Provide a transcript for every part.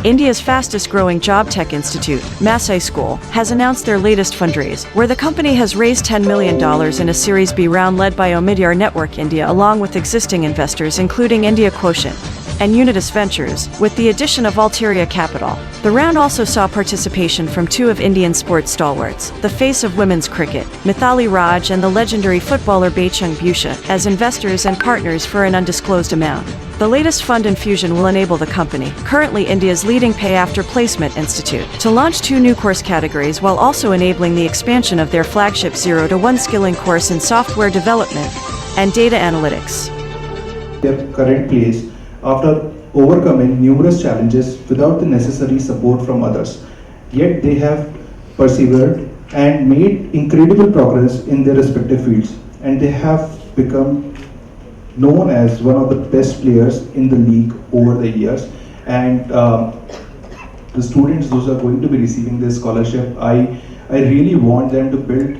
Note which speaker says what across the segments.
Speaker 1: India's fastest-growing job tech institute, Masai School, has announced their latest fundraise, where the company has raised $10 million in a Series B round led by Omidyar Network India along with existing investors including India Quotient and Unitas Ventures, with the addition of Ulterior Capital. The round also saw participation from two of Indian sports stalwarts, the face of women's cricket, Mithali Raj, and the legendary footballer Baichung Bhusha, as investors and partners for an undisclosed amount. The latest fund infusion will enable the company, currently India's leading PayAfter placement institute, to launch 2 new course categories while also enabling the expansion of their flagship 0 to Upskilling course in software development and data analytics.
Speaker 2: Their current place after overcoming numerous challenges without the necessary support from others. Yet they have persevered and made incredible progress in their respective fields, and they have become known as one of the best players in the league over the years. And the students, those who are going to be receiving this scholarship, I really want them to build.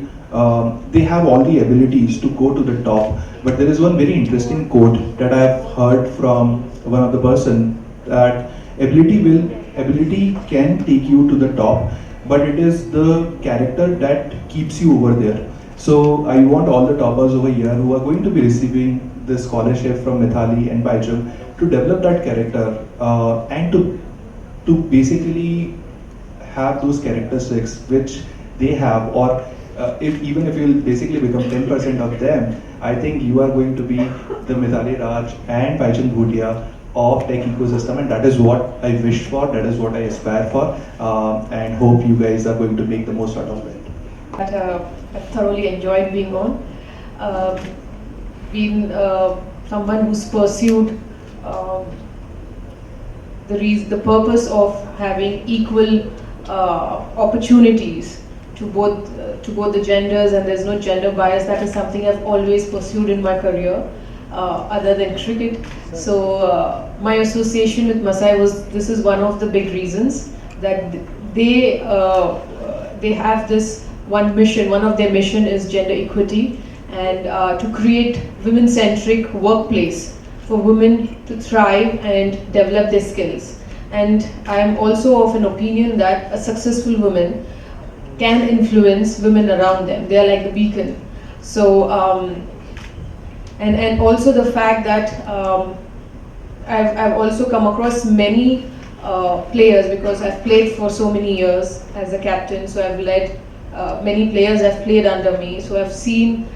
Speaker 2: They have all the abilities to go to the top, but there is one very interesting quote that I have heard from one of the person, that ability can take you to the top, but it is the character that keeps you over there. So I want all the toppers over here who are going to be receiving this scholarship from Mithali and Baichung to develop that character and to basically have those characteristics which they have, or even if you'll basically become 10% of them, I think you are going to be the Mithali Raj and Baichung Bhutia of tech ecosystem, and that is what I wish for, that is what I aspire for, and hope you guys are going to make the most out of it.
Speaker 3: But I've thoroughly enjoyed being on. Being someone who's pursued the purpose of having equal opportunities to both the genders, and there's no gender bias. That is something I've always pursued in my career, other than cricket. So my association with Masai this is one of the big reasons that they have this one mission. One of their mission is gender equity, and to create women-centric workplace for women to thrive and develop their skills. And I am also of an opinion that a successful woman can influence women around them. They are like the beacon. So and also the fact that I've also come across many players, because I've played for so many years as a captain, so I've led many players have played under me, so I've seen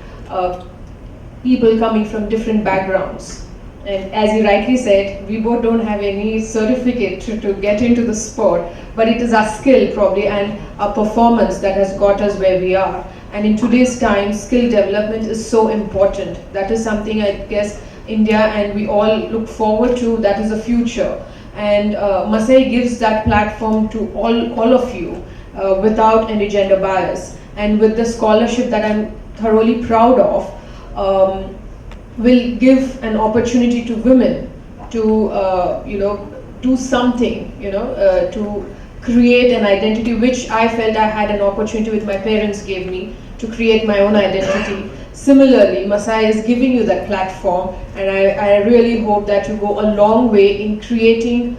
Speaker 3: people coming from different backgrounds. And as you rightly said, we both don't have any certificate to get into the sport, but it is our skill probably and our performance that has got us where we are. And in today's time, skill development is so important. That is something I guess India and we all look forward to. That is the future. And Masai gives that platform to all of you without any gender bias. And with the scholarship that I'm thoroughly proud of, will give an opportunity to women to do something, to create an identity, which I felt I had an opportunity with my parents gave me to create my own identity. Similarly, Masai is giving you that platform, and I really hope that you go a long way in creating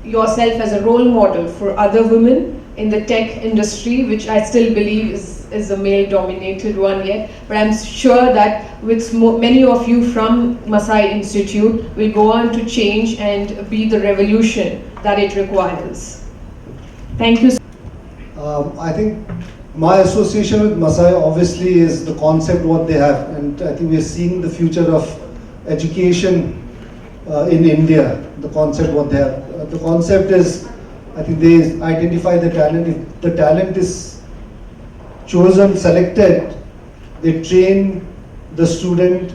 Speaker 3: yourself as a role model for other women in the tech industry, which I still believe is a male-dominated one yet. But I'm sure that with many of you from Masai Institute will go on to change and be the revolution that it requires. Thank you.
Speaker 4: I think my association with Masai obviously is the concept what they have, and I think we are seeing the future of education in India. The concept what they have. The concept is, I think they identify the talent. If the talent is chosen, selected, they train the student,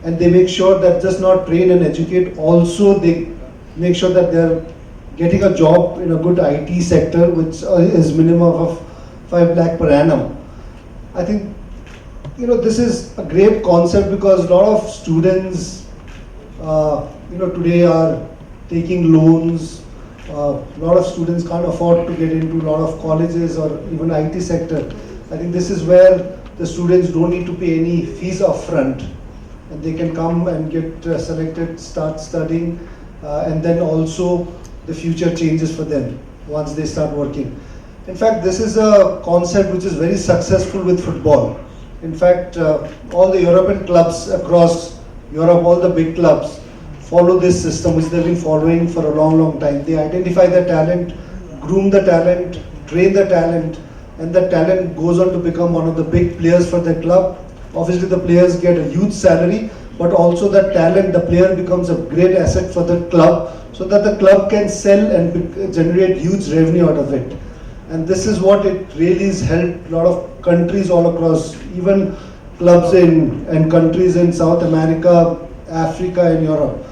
Speaker 4: and they make sure that just not train and educate, also they make sure that they're getting a job in a good IT sector, which is minimum of 5 lakh per annum. I think this is a great concept, because a lot of students today are taking loans. A lot of students can't afford to get into a lot of colleges or even IT sector. I think this is where the students don't need to pay any fees upfront, and they can come and get selected, start studying, and then also the future changes for them once they start working. In fact, this is a concept which is very successful with football. In fact, all the European clubs across Europe, all the big clubs, follow this system which they've been following for a long, long time. They identify the talent, groom the talent, train the talent, and the talent goes on to become one of the big players for the club. Obviously, the players get a huge salary, but also the talent, the player becomes a great asset for the club, so that the club can sell and generate huge revenue out of it. And this is what it really has helped a lot of countries all across, even clubs and countries in South America, Africa and Europe.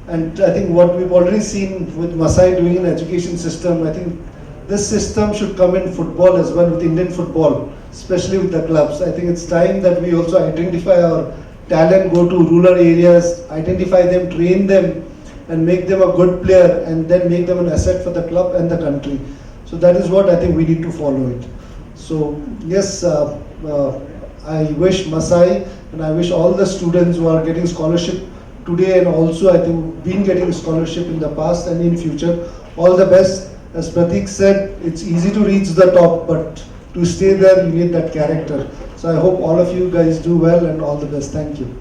Speaker 4: And I think what we've already seen with Masai doing in education system, I think this system should come in football as well, with Indian football, especially with the clubs. I think it's time that we also identify our talent, go to rural areas, identify them, train them, and make them a good player, and then make them an asset for the club and the country. So that is what I think we need to follow it. So yes, I wish Masai and I wish all the students who are getting scholarship today, and also I think been getting scholarship in the past and in future, all the best. As Pratik said, it's easy to reach the top, but to stay there you need that character. So I hope all of you guys do well, and all the best. Thank you.